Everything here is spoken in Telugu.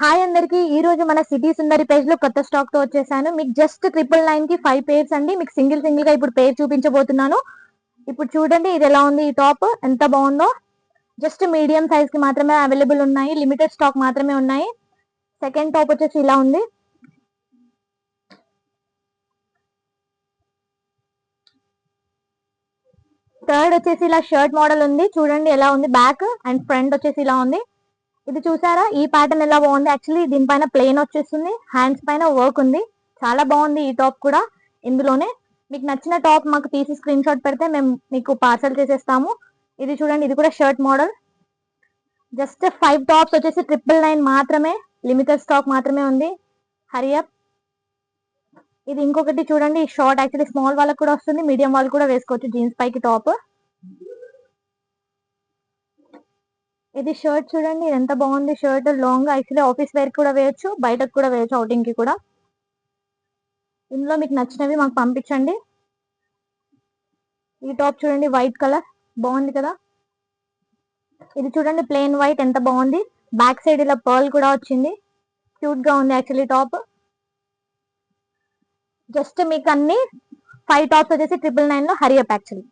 హాయ్ అందరికి ఈ రోజు మన సిటీ సుందరి పేజ్ లో కొత్త స్టాక్ తో వచ్చేసాను. మీకు జస్ట్ 999 కి 5 పేర్స్ అండి. మీకు సింగిల్ గా ఇప్పుడు పేర్ చూపించబోతున్నాను. ఇప్పుడు చూడండి ఇది ఎలా ఉంది. ఈ టాప్ ఎంత బాగుందో. జస్ట్ మీడియం సైజ్ కి మాత్రమే అవైలబుల్ ఉన్నాయి. లిమిటెడ్ స్టాక్ మాత్రమే ఉన్నాయి. సెకండ్ టాప్ వచ్చేసి ఇలా ఉంది. థర్డ్ వచ్చేసి ఇలా షర్ట్ మోడల్ ఉంది. చూడండి ఎలా ఉంది. బ్యాక్ అండ్ ఫ్రంట్ వచ్చేసి ఇలా ఉంది. ఇది చూసారా, ఈ ప్యాటర్న్ ఎలా బాగుంది. యాక్చువల్లీ దీనిపైన ప్లేన్ వచ్చేస్తుంది, హ్యాండ్స్ పైన వర్క్ ఉంది. చాలా బాగుంది ఈ టాప్ కూడా. ఇందులోనే మీకు నచ్చిన టాప్ మాకు తీసి స్క్రీన్ షాట్ పెడితే మేము మీకు పార్సల్ చేసేస్తాము. ఇది చూడండి, ఇది కూడా షర్ట్ మోడల్. జస్ట్ 5 టాప్స్ వచ్చేసి 999 మాత్రమే. లిమిటెడ్ స్టాక్ మాత్రమే ఉంది. హరియప్. ఇది ఇంకొకటి చూడండి, షార్ట్. యాక్చువల్లీ స్మాల్ వాళ్ళకి కూడా వస్తుంది, మీడియం వాళ్ళు కూడా వేసుకోవచ్చు జీన్స్ పైకి టాప్. ఇది షర్ట్ చూడండి, ఇది ఎంత బాగుంది. Shirt long, actually office wear కూడా వేయచ్చు, బయటకు కూడా వేయచ్చు, అవుటింగ్ కి కూడా. ఇందులో మీకు నచ్చినవి మాకు పంపించండి. ఈ టాప్ చూడండి, వైట్ కలర్ బాగుంది కదా. ఇది చూడండి ప్లెయిన్ వైట్, ఎంత బాగుంది. బ్యాక్ సైడ్ ఇలా పర్ల్ కూడా వచ్చింది. క్యూట్ గా ఉంది యాక్చువల్లీ టాప్. జస్ట్ మీకు అన్ని 5 టాప్స్ వచ్చేసి 999 లో హరియప్ యాక్చువల్లీ.